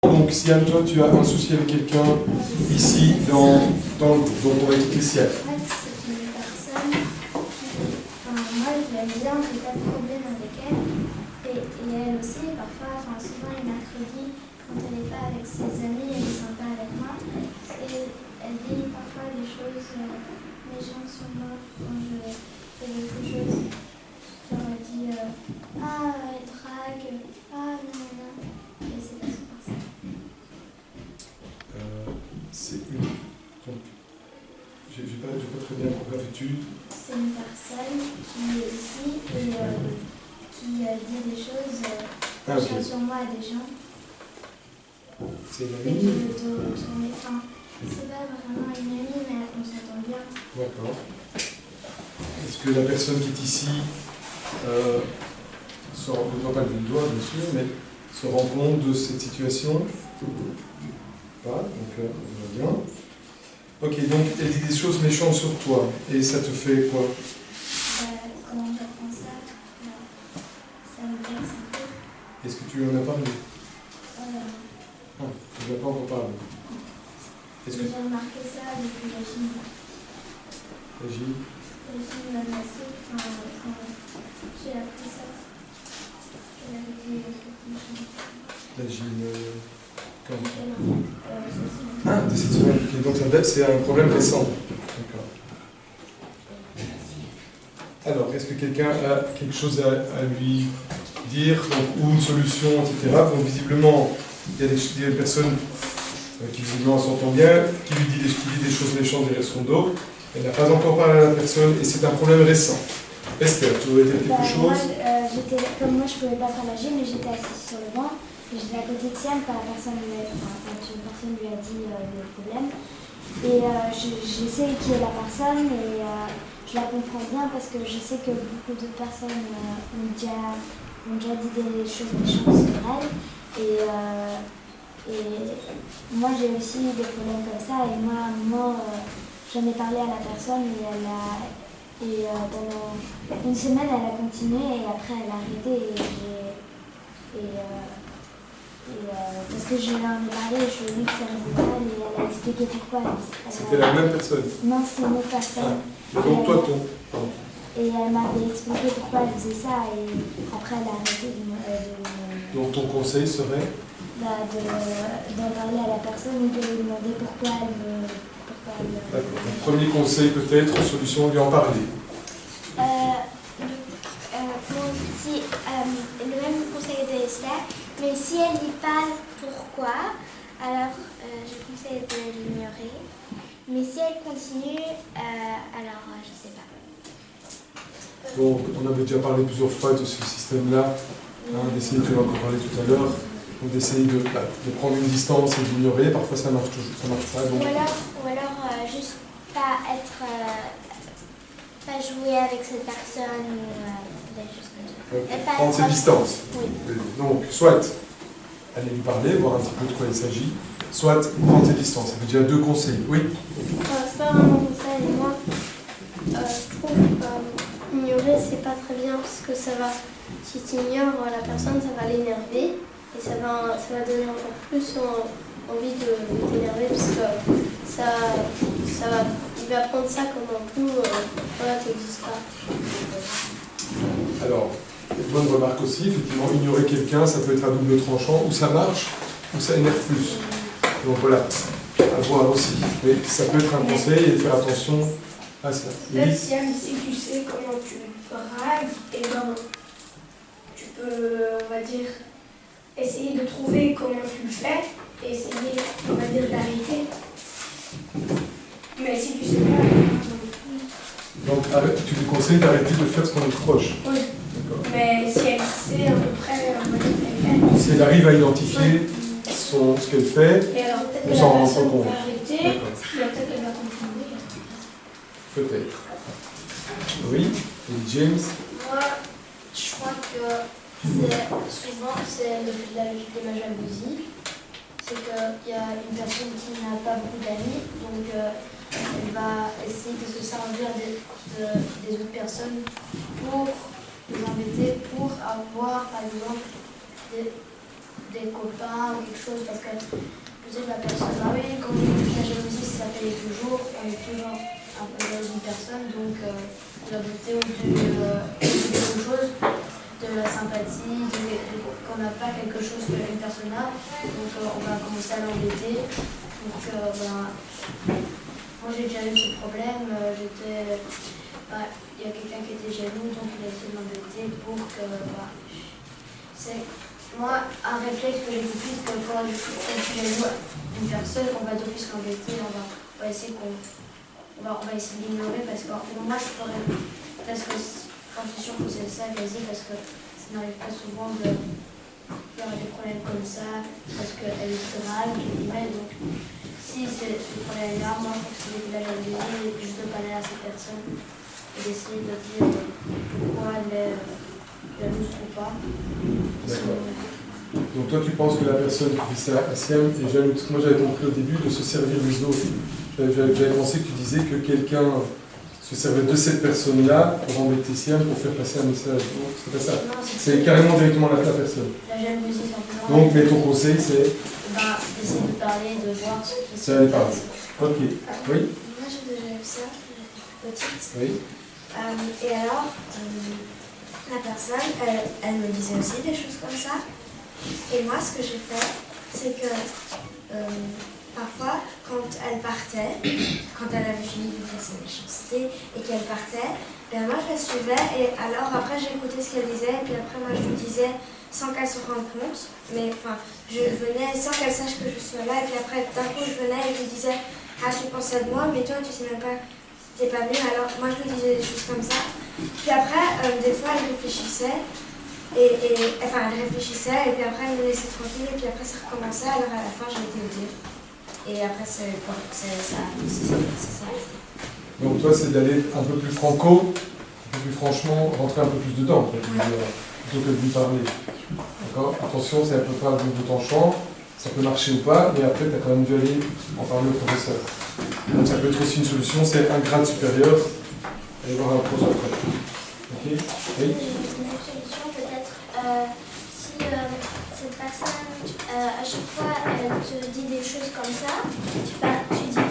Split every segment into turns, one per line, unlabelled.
Donc, Siam, toi, tu as un souci avec quelqu'un ici dans le groupe, donc on va écouter Siam.
En fait, c'est une personne moi je l'aime bien, j'ai pas de problème avec elle. Et elle aussi, parfois, souvent les mercredis, quand elle n'est pas avec ses amis, elle est sympa avec moi. Et elle dit parfois des choses méchantes sur moi quand je fais quelque chose. Genre elle dit elle drague, non, non, non. Et c'est pas super ça.
C'est une. Donc, j'ai pas très bien compris.
C'est une personne qui est ici et qui dit des choses méchantes sur moi à des gens.
C'est une
Et
amie?
qui veut te retourner. Enfin, c'est pas vraiment une amie, mais on s'entend bien.
D'accord. Est-ce que la personne qui est ici ne doit pas lever le doigt, bien sûr, mais se rend compte de cette situation? Pas, donc on va bien. Ok, donc elle dit des choses méchantes sur toi, et ça te fait quoi?
Comment j'apprends ça? Ça me blesse un peu.
Est-ce que tu en as parlé?
Non.
Tu n'as pas encore parlé. Est-ce que
J'ai remarqué ça depuis la gym.
la gym?
La gym m'a massé quand j'ai appris ça. Elle avait dit des trucs méchants.
La gym quand?
Ça,
De cette semaine. Ok, donc c'est un problème récent. D'accord. Alors, est-ce que quelqu'un a quelque chose à lui dire, donc, ou une solution, etc. Donc, visiblement, il y a des personnes qui visiblement s'entendent bien, qui lui dit des choses méchantes derrière son dos. Elle n'a pas encore parlé à la personne et c'est un problème récent. Esther, tu voulais dire quelque chose?
Comme moi, je ne pouvais pas faire la gym, mais j'étais assise sur le banc. Et j'étais à côté de Siam quand une personne lui a dit le problème. Et je sais qui est la personne et je la comprends bien parce que je sais que beaucoup de personnes ont déjà dit des choses méchantes sur elle. Et moi j'ai aussi des problèmes comme ça. Et moi, à un moment, j'en ai parlé à la personne et pendant une semaine, elle a continué et après elle a arrêté. Parce que je lui en ai parlé, je lui ai dit que ça me faisait mal et elle a expliqué pourquoi.
C'était la même personne?
Non, c'est une autre personne.
Donc toi,
Et elle m'avait expliqué pourquoi elle faisait ça et après elle a arrêté
Donc ton conseil serait?
D'en parler à la personne et de lui demander pourquoi elle me...
D'accord. Donc, premier conseil peut-être, solution, lui en parler.
Le même conseil de Esther, mais si elle dit pas pourquoi, alors je conseille de l'ignorer. Mais si elle continue, alors je sais pas.
Donc, on avait déjà parlé plusieurs fois de ce système-là, d'essayer, tu vas en parler tout à l'heure, d'essayer de prendre une distance et d'ignorer. Parfois, ça marche pas. Donc...
Ou alors juste pas jouer avec cette personne ou des choses comme ça.
Prendre ses distances.
Oui.
Donc, soit aller lui parler, voir un petit peu de quoi il s'agit, soit prendre ses distances. Ça fait déjà deux conseils. Oui?
C'est pas vraiment un conseil. Moi, je trouve ignorer, c'est pas très bien parce que ça va, si tu ignores la personne, ça va l'énerver et ça va donner encore plus envie de t'énerver parce que il va prendre ça comme un coup, voilà, t'existes pas.
Alors, bonne remarque aussi, effectivement, ignorer quelqu'un, ça peut être à double tranchant, ou ça marche, ou ça énerve plus. Donc voilà, à voir aussi. Mais ça peut être un conseil et faire attention à ça.
Peut-être si tu sais comment tu dragues, et ben tu peux, on va dire, essayer de trouver comment tu le fais, et essayer, on va dire, d'arrêter. Mais si tu sais pas...
Donc tu lui conseilles d'arrêter de faire ce qu'on lui reproche.
Oui. Mais si elle sait à peu près, on va dire, ce qu'elle fait.
Si elle arrive à identifier ce qu'elle fait,
Et alors peut-être
on
que
s'en
la
rend
personne
compte.
va arrêter, mais peut-être qu'elle va continuer.
Peut-être. Oui, et James?
Moi, je crois que souvent c'est la logique de la jalousie. C'est qu'il y a une personne qui n'a pas beaucoup d'amis, donc elle va essayer de se servir des autres personnes pour les embêter, pour avoir par exemple des copains ou quelque chose, parce que peut-être la personne, ah oui, quand on écoute la jalousie, ça paye toujours, on est toujours un peu jaloux d'une personne, donc la beauté ou quelque chose, de la sympathie, qu'on n'a pas quelque chose qu'une personne a, donc on va commencer à l'embêter. Donc moi j'ai déjà eu ce problème, il y a quelqu'un qui était jaloux, donc il a essayé de m'embêter pour que c'est moi un réflexe que j'ai tout de suite que quand je suis jaloux d'une personne, on va d'office l'embêter, on va essayer on va essayer de l'ignorer parce que moi je ferais parce que quand je suis sûre que c'est ça quasi parce que ça n'arrive pas souvent de y avoir des problèmes comme ça parce qu'elle est grave, donc si c'est ce problème-là, moi je pense que c'est de la jalousie et juste de parler à cette personne et d'essayer de dire pourquoi elle est jalouse ou pas.
Donc toi tu penses que la personne qui fait ça à Siam est jalouse? Moi j'avais compris au début de se servir des autres. J'avais pensé que tu disais que quelqu'un se servait de cette personne-là pour embêter Siam, pour faire passer un message. Non, c'est pas ça. C'est carrément directement la personne.
La jalousie, simplement.
Donc, mais ton conseil, c'est
d'essayer de parler, de voir ce qui se
aller
passe.
parler. Ok. Oui.
Moi j'ai déjà eu ça, petite.
Oui.
Et alors, la personne, elle me disait aussi des choses comme ça. Et moi, ce que j'ai fait, c'est que parfois, quand elle partait, quand elle avait fini de faire sa méchanceté et qu'elle partait, ben moi je la suivais et alors après j'écoutais ce qu'elle disait et puis après moi je lui disais sans qu'elle se rende compte, mais enfin je venais sans qu'elle sache que je suis là et puis après d'un coup je venais et je lui disais ah tu pensais de moi mais toi tu sais même pas, t'es pas venue, alors moi je lui disais des choses comme ça. Puis après des fois elle réfléchissait enfin elle réfléchissait et puis après elle me laissait tranquille et puis après ça recommençait, alors à la fin j'ai été le dire. Et après, c'est ça.
Donc toi, c'est d'aller un peu plus franco, un peu plus franchement, rentrer un peu plus dedans, plutôt que de lui parler. D'accord? Attention, c'est un peu pas un bout en champ, ça peut marcher ou pas, mais après, tu as quand même dû aller en parler au professeur. Donc ça peut être aussi une solution, c'est un grade supérieur, aller voir un prof après. Ok? Oui?
Une autre solution peut-être, si cette personne, à chaque fois, elle te dit des choses comme ça, tu dis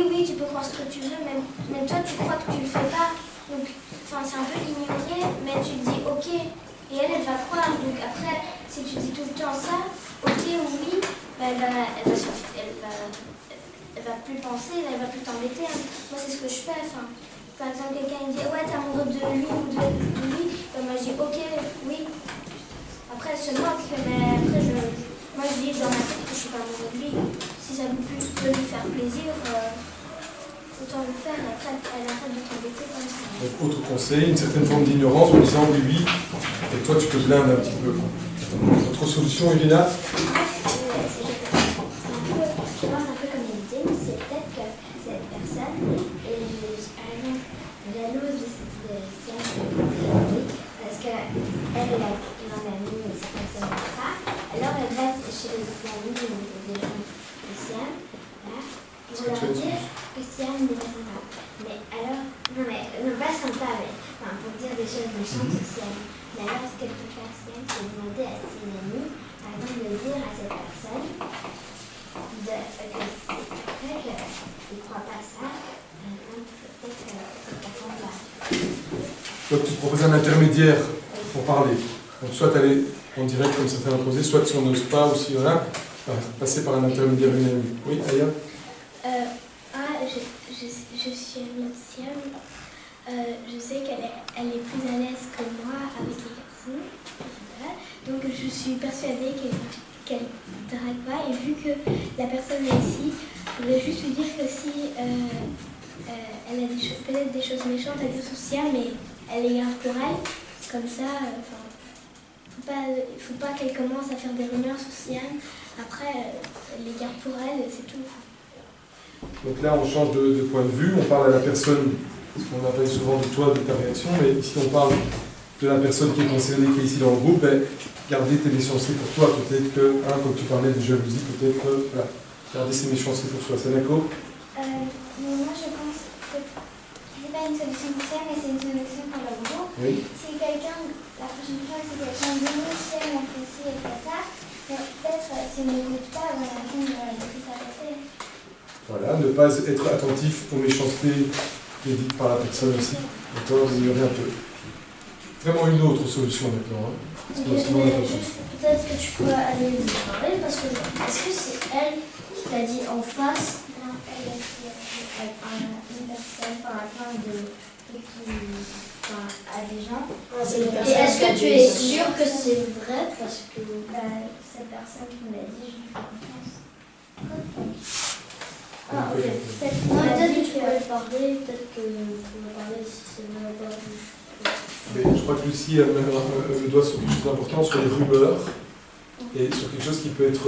oui, tu peux croire ce que tu veux, mais toi, tu crois que tu le fais pas. Donc, c'est un peu ignoré, mais tu te dis ok, et elle va croire. Donc après, si tu dis tout le temps ça, ok ou oui, elle va plus penser, elle va plus t'embêter. Moi, c'est ce que je fais. Par exemple, quelqu'un me dit ouais, t'es amoureux de lui ou de lui, moi je dis ok, oui. Après, elle se moque, mais après, moi je dis dans ma tête que je suis pas amoureux de lui. Si ça peut lui faire plaisir, autant le faire. Après, elle arrête de t'embêter comme ça.
Donc, autre conseil, une certaine forme d'ignorance en disant oui, et toi tu te blindes un petit peu. Autre solution, Irina?
Je pense un peu comme une idée, c'est peut-être que cette personne est, par exemple, jalouse de parce qu'elle a plein d'amis et cette personne n'a pas. Alors elle va chez les amis des gens de Siam, là, pour leur dire que Siam n'est pas sympa. Mais alors, non pas sympa, mais pour dire des choses méchantes sur Siam. Mais alors ce qu'elle peut faire Siam, c'est demander à ses amis, par exemple, de dire à cette personne que c'est vrai qu'il ne croit pas ça, peut-être que cette personne va.
Donc tu te proposes un intermédiaire pour parler. Donc soit aller en direct comme ça fait imposé, soit si on n'ose pas ou si on a, passer par un intermédiaire une amie. Oui, Aya?
Je suis amie de Siam. Je sais qu'elle est plus à l'aise que moi avec les garçons. Voilà. Donc je suis persuadée qu'elle ne drague pas. Et vu que la personne est ici, je voulais juste lui dire que si elle a peut-être des choses méchantes à dire sur Siam, mais elle les garde pour elle. Comme ça, faut pas qu'elle commence à faire des rumeurs sur Siam. Après, elle les garde pour elle, c'est tout.
Donc là, on change de point de vue, on parle à la personne, parce qu'on appelle souvent de toi, de ta réaction, mais ici on parle de la personne qui est concernée, qui est ici dans le groupe, garder tes méchancetés pour toi, peut-être que, comme tu parlais de jalousie, peut-être que, garder ses méchancetés pour soi. Sanako?
Moi je pense que c'est pas une solution pour ça, mais c'est une solution pour le groupe.
Oui.
Si quelqu'un, la prochaine fois, si quelqu'un dit Siam a fait ci et fait ça, Peut-être s'il ne m'écoute pas, on a pu s'arrêter.
Voilà, ne pas être attentif aux méchancetés dites par la personne aussi. D'accord, vous ignorez un peu. Vraiment une autre solution maintenant. Parce que sinon, on a pas le temps.
Peut-être que tu peux aller lui parler parce que est-ce que c'est elle qui t'a dit en face? Non, elle a dit une personne par la fin à des gens. Et est-ce que tu es sûr que c'est vrai? Parce que cette personne qui m'a dit, je lui fais confiance. Ah, ok. Peut-être que tu peux parler, peut-être que tu peux parler si c'est vrai ou pas.
Mais je crois que Lucie met le doigt sur quelque chose d'important, sur les rumeurs, et sur quelque chose qui peut être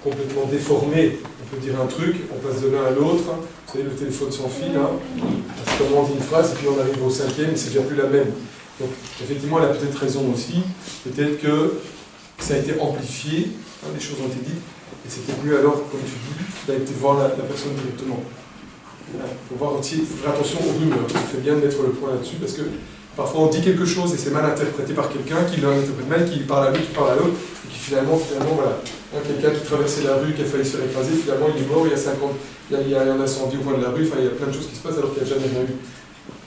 complètement déformé. On peut dire un truc, on passe de l'un à l'autre, vous savez, le téléphone sans fil, parce qu'on dit une phrase, et puis on arrive au cinquième, et c'est déjà plus la même. Donc, effectivement, elle a peut-être raison aussi, peut-être que ça a été amplifié, les choses ont été dites, et c'était mieux alors, comme tu dis, d'aller peut-être voir la personne directement. Il faut voir aussi, faut faire attention aux rumeurs, il fait bien de mettre le point là-dessus, parce que parfois on dit quelque chose et c'est mal interprété par quelqu'un qui l'interprète mal, qui parle à l'autre, qui parle à l'autre, et qui finalement voilà. Quelqu'un qui traversait la rue, qui a failli se faire écraser, finalement il est mort, il y a 50, il y a un incendie au coin de la rue, enfin il y a plein de choses qui se passent alors qu'il n'y a jamais rien eu.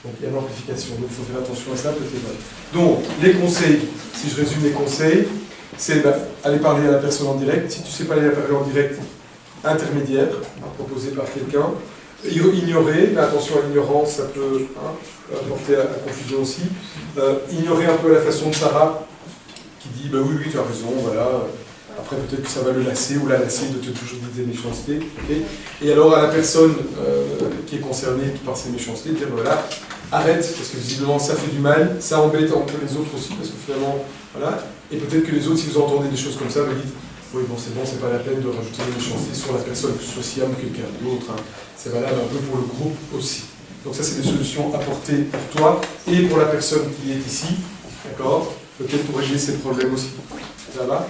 Donc il y a une amplification, donc il faut faire attention à ça, peut-être mal. Donc les conseils, si je résume les conseils, c'est aller parler à la personne en direct. Si tu ne sais pas aller parler en direct, intermédiaire, proposé par quelqu'un. Ignorer, mais attention à l'ignorance, ça peut porter à confusion aussi. Ignorer un peu la façon de Sarah, qui dit bah oui, tu as raison, voilà. Après, peut-être que ça va le lasser ou la lasser de te toujours dire des méchancetés. Okay. Et alors, à la personne qui est concernée par ces méchancetés, dire voilà, arrête, parce que visiblement ça fait du mal, ça embête un peu les autres aussi, parce que finalement, voilà. Et peut-être que les autres, si vous entendez des choses comme ça, vous dites oui, bon, c'est pas la peine de rajouter des méchancetés sur la personne, que ce soit Siam ou quelqu'un d'autre. C'est valable un peu pour le groupe aussi. Donc ça, c'est des solutions apportées pour toi et pour la personne qui est ici, d'accord? Peut-être pour régler ces problèmes aussi. Ça va?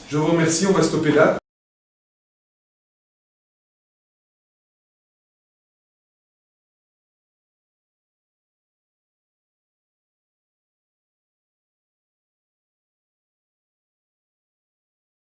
Je vous remercie, on va stopper là.